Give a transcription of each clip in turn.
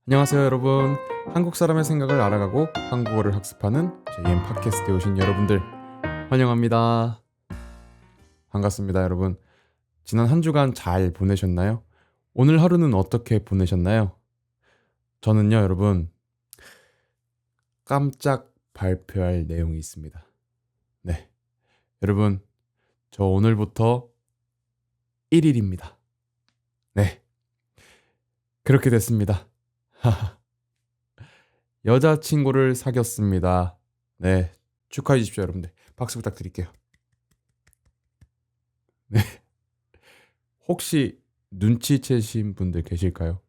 안녕하세요, 여러분. 한국 사람의 생각을 알아가고 한국어를 학습하는 JM 팟캐스트에 오신 여러분들 환영합니다. 반갑습니다, 여러분. 지난 한 주간 잘 보내셨나요? 오늘 하루는 어떻게 보내셨나요? 저는요, 여러분, 깜짝 발표할 내용이 있습니다. 네. 여러분, 저 오늘부터 1일입니다. 네. 그렇게 됐습니다. 여자친구를 사귀었습니다. 네. 축하해 주십시오, 여러분들. 박수 부탁드릴게요. 네. 혹시 눈치채신 분들 계실까요?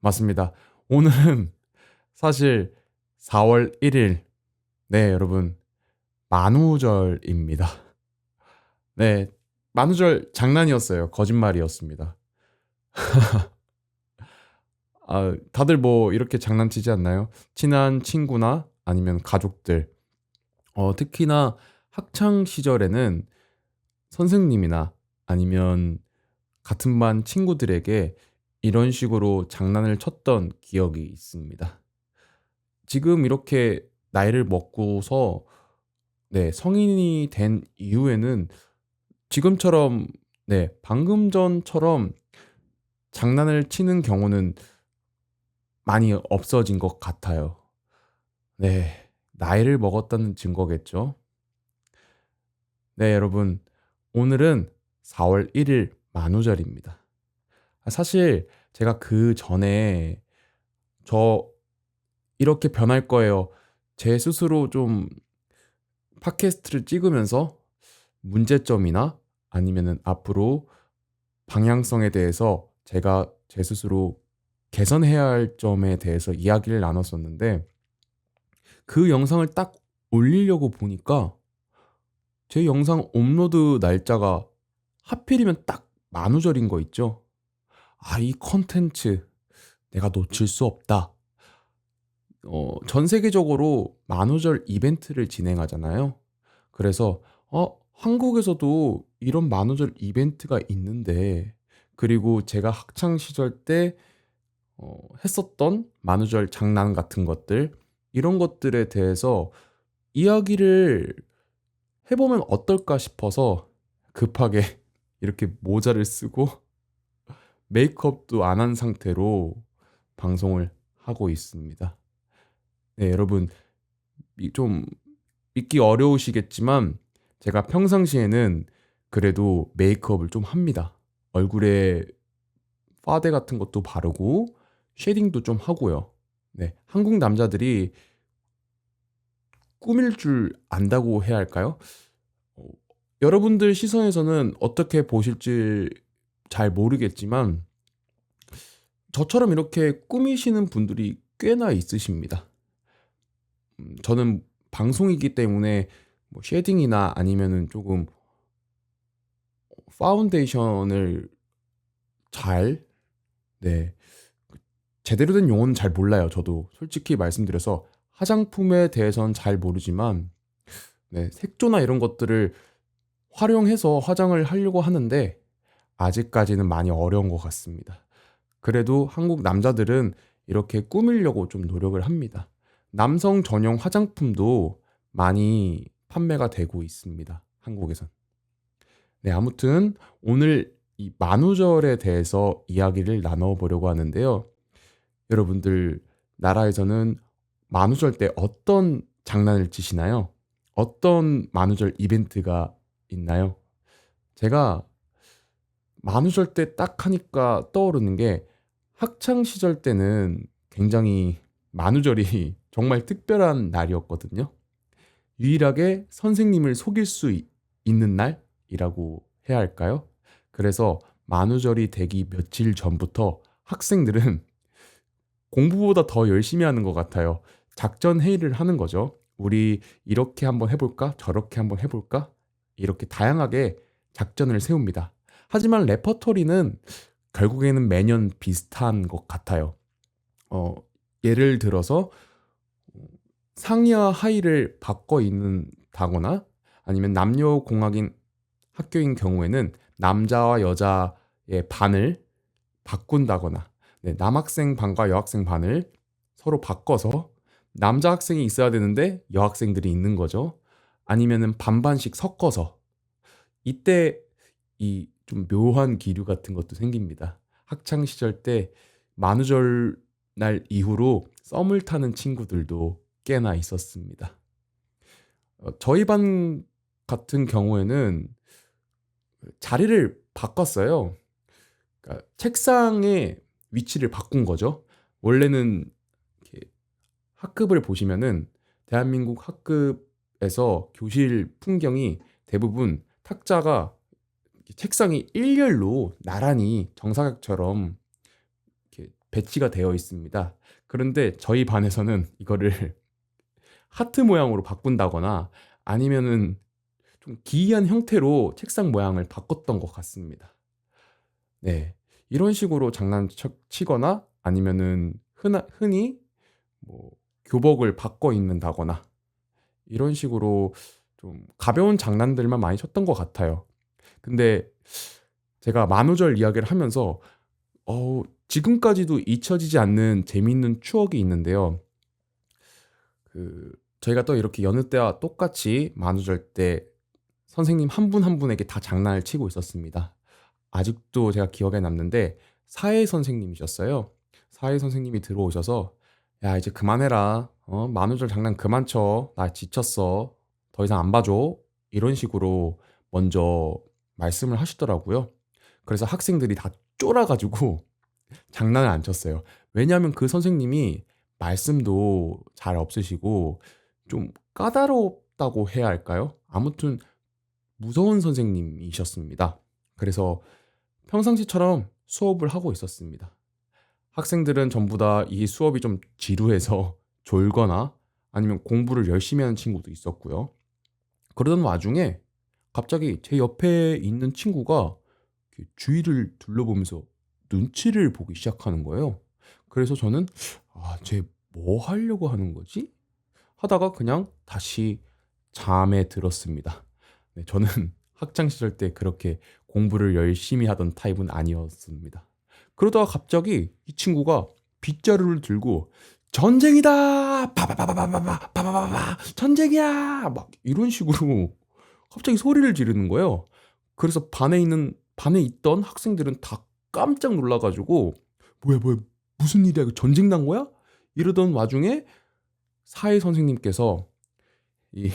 맞습니다. 오늘은 사실 4월 1일, 네, 여러분, 만우절입니다. 네, 만우절 장난이었어요. 거짓말이었습니다. 다들 뭐 이렇게 장난치지 않나요? 친한 친구나 아니면 가족들, 특히나 학창 시절에는 선생님이나 아니면 같은 반 친구들에게 이런 식으로 장난을 쳤던 기억이 있습니다. 지금 이렇게 나이를 먹고서 네, 성인이 된 이후에는 지금처럼 네, 방금 전처럼 장난을 치는 경우는 많이 없어진 것 같아요. 네, 나이를 먹었다는 증거겠죠. 네, 여러분, 오늘은 4월 1일 만우절입니다. 사실 제가 그 전에 저 이렇게 변할 거예요. 제 스스로 좀 팟캐스트를 찍으면서 문제점이나 아니면은 앞으로 방향성에 대해서 제가 제 스스로 개선해야 할 점에 대해서 이야기를 나눴었는데 그 영상을 딱 올리려고 보니까 제 영상 업로드 날짜가 하필이면 딱 만우절인 거 있죠. 이 컨텐츠 내가 놓칠 수 없다. 전 세계적으로 만우절 이벤트를 진행하잖아요. 그래서 한국에서도 이런 만우절 이벤트가 있는데 그리고 제가 학창 시절 때 했었던 만우절 장난 같은 것들 이런 것들에 대해서 이야기를 해보면 어떨까 싶어서 급하게 이렇게 모자를 쓰고 메이크업도 안 한 상태로 방송을 하고 있습니다. 네, 여러분 좀 믿기 어려우시겠지만 제가 평상시에는 그래도 메이크업을 좀 합니다. 얼굴에 파데 같은 것도 바르고 쉐딩도 좀 하고요. 네, 한국 남자들이 꾸밀 줄 안다고 해야 할까요? 어, 여러분들 시선에서는 어떻게 보실지 잘 모르겠지만 저처럼 이렇게 꾸미시는 분들이 꽤나 있으십니다. 저는 방송이기 때문에 뭐 쉐딩이나 아니면은 조금 파운데이션을 잘, 네, 제대로 된 용어는 잘 몰라요. 저도 솔직히 말씀드려서 화장품에 대해서는 잘 모르지만 네, 색조나 이런 것들을 활용해서 화장을 하려고 하는데 아직까지는 많이 어려운 것 같습니다. 그래도 한국 남자들은 이렇게 꾸미려고 좀 노력을 합니다. 남성 전용 화장품도 많이 판매가 되고 있습니다. 한국에선. 네, 아무튼 오늘 이 만우절에 대해서 이야기를 나눠보려고 하는데요. 여러분들 나라에서는 만우절 때 어떤 장난을 치시나요? 어떤 만우절 이벤트가 있나요? 제가 만우절 때 딱 하니까 떠오르는 게 학창 시절 때는 굉장히 만우절이 정말 특별한 날이었거든요. 유일하게 선생님을 속일 수 있는 날이라고 해야 할까요? 그래서 만우절이 되기 며칠 전부터 학생들은 공부보다 더 열심히 하는 것 같아요. 작전 회의를 하는 거죠. 우리 이렇게 한번 해볼까? 저렇게 한번 해볼까? 이렇게 다양하게 작전을 세웁니다. 하지만 레퍼토리는 결국에는 매년 비슷한 것 같아요. 어, 예를 들어서 상의와 하의를 바꿔 입는다거나 아니면 남녀공학인 학교인 경우에는 남자와 여자의 반을 바꾼다거나 네, 남학생 반과 여학생 반을 서로 바꿔서 남자 학생이 있어야 되는데 여학생들이 있는 거죠. 아니면은 반반씩 섞어서 이때 이 좀 묘한 기류 같은 것도 생깁니다. 학창 시절 때 만우절 날 이후로 썸을 타는 친구들도 꽤나 있었습니다. 저희 반 같은 경우에는 자리를 바꿨어요. 그러니까 책상의 위치를 바꾼 거죠. 원래는 이렇게 학급을 보시면은 대한민국 학급에서 교실 풍경이 대부분 탁자가 책상이 일렬로 나란히 정사각처럼 이렇게 배치가 되어 있습니다. 그런데 저희 반에서는 이거를 하트 모양으로 바꾼다거나 아니면은 좀 기이한 형태로 책상 모양을 바꿨던 것 같습니다. 네. 이런 식으로 장난치거나 아니면은 흔히 뭐 교복을 바꿔 입는다거나 이런 식으로 좀 가벼운 장난들만 많이 쳤던 것 같아요. 근데 제가 만우절 이야기를 하면서 지금까지도 잊혀지지 않는 재미있는 추억이 있는데요. 그 저희가 또 이렇게 여느 때와 똑같이 만우절 때 선생님 한 분 한 분에게 다 장난을 치고 있었습니다. 아직도 제가 기억에 남는데 사회 선생님이셨어요. 사회 선생님이 들어오셔서 야 이제 그만해라. 만우절 장난 그만 쳐. 나 지쳤어. 더 이상 안 봐줘. 이런 식으로 먼저 말씀을 하시더라고요. 그래서 학생들이 다 쫄아가지고 장난을 안 쳤어요. 왜냐하면 그 선생님이 말씀도 잘 없으시고 좀 까다롭다고 해야 할까요? 아무튼 무서운 선생님이셨습니다. 그래서 평상시처럼 수업을 하고 있었습니다. 학생들은 전부 다 이 수업이 좀 지루해서 졸거나 아니면 공부를 열심히 하는 친구도 있었고요. 그러던 와중에 갑자기 제 옆에 있는 친구가 주위를 둘러보면서 눈치를 보기 시작하는 거예요. 그래서 저는 쟤 뭐 하려고 하는 거지? 하다가 그냥 다시 잠에 들었습니다. 네, 저는 학창 시절 때 그렇게 공부를 열심히 하던 타입은 아니었습니다. 그러다가 갑자기 이 친구가 빗자루를 들고 전쟁이다! 바바바바바바바바바바 전쟁이야! 막 이런 식으로 갑자기 소리를 지르는 거예요. 그래서 반에 있던 학생들은 다 깜짝 놀라가지고 뭐야 무슨 일이야 이거 전쟁 난 거야? 이러던 와중에 사회 선생님께서 이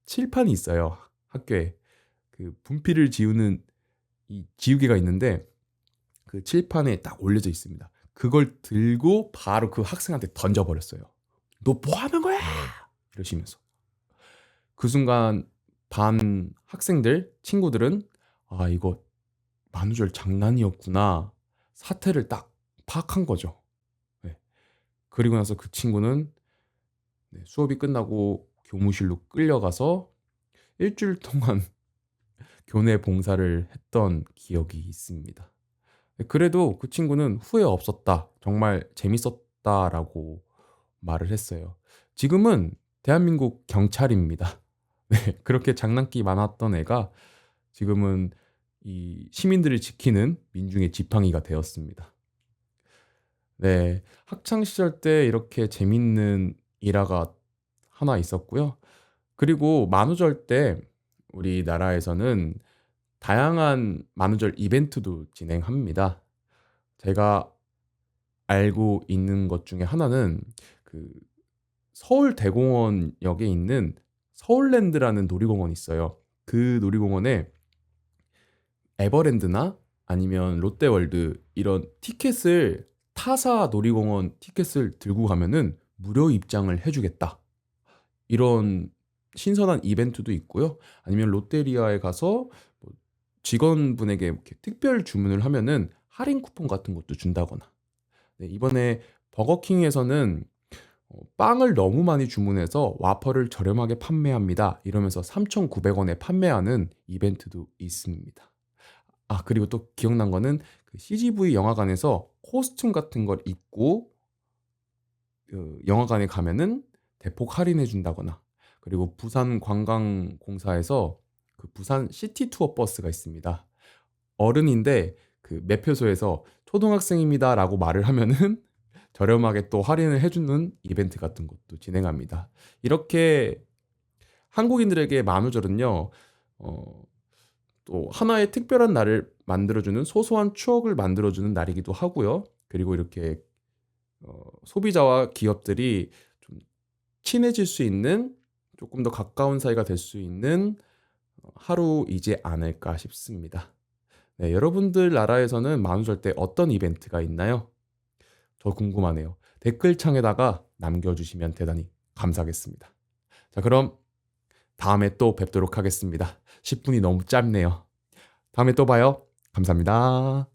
칠판이 있어요. 학교에 그 분필을 지우는 이 지우개가 있는데 그 칠판에 딱 올려져 있습니다. 그걸 들고 바로 그 학생한테 던져버렸어요. 너 뭐 하는 거야? 이러시면서. 그 순간 반 학생들, 친구들은 이거 만우절 장난이었구나. 사태를 딱 파악한 거죠. 네. 그리고 나서 그 친구는 수업이 끝나고 교무실로 끌려가서 일주일 동안 교내 봉사를 했던 기억이 있습니다. 그래도 그 친구는 후회 없었다. 정말 재밌었다라고 말을 했어요. 지금은 대한민국 경찰입니다. 네, 그렇게 장난기 많았던 애가 지금은 이 시민들을 지키는 민중의 지팡이가 되었습니다. 네, 학창 시절 때 이렇게 재밌는 일화가 하나 있었고요. 그리고 만우절 때 우리나라에서는 다양한 만우절 이벤트도 진행합니다. 제가 알고 있는 것 중에 하나는 그 서울대공원역에 있는 서울랜드라는 놀이공원이 있어요. 그 놀이공원에 에버랜드나 아니면 롯데월드 이런 티켓을 타사 놀이공원 티켓을 들고 가면은 무료 입장을 해주겠다. 이런 신선한 이벤트도 있고요. 아니면 롯데리아에 가서 뭐 직원분에게 이렇게 특별 주문을 하면은 할인 쿠폰 같은 것도 준다거나. 네, 이번에 버거킹에서는 빵을 너무 많이 주문해서 와퍼를 저렴하게 판매합니다. 이러면서 3,900원에 판매하는 이벤트도 있습니다. 그리고 또 기억난 거는 그 CGV 영화관에서 코스튬 같은 걸 입고 그 영화관에 가면은 대폭 할인해 준다거나 그리고 부산관광공사에서 그 부산 시티 투어 버스가 있습니다. 어른인데 그 매표소에서 초등학생입니다라고 말을 하면은 저렴하게 또 할인을 해주는 이벤트 같은 것도 진행합니다. 이렇게 한국인들에게 만우절은요, 또 하나의 특별한 날을 만들어주는 소소한 추억을 만들어주는 날이기도 하고요. 그리고 이렇게 소비자와 기업들이 좀 친해질 수 있는 조금 더 가까운 사이가 될 수 있는 하루이지 않을까 싶습니다. 네, 여러분들 나라에서는 만우절 때 어떤 이벤트가 있나요? 저 궁금하네요. 댓글창에다가 남겨주시면 대단히 감사하겠습니다. 자, 그럼 다음에 또 뵙도록 하겠습니다. 10분이 너무 짧네요. 다음에 또 봐요. 감사합니다.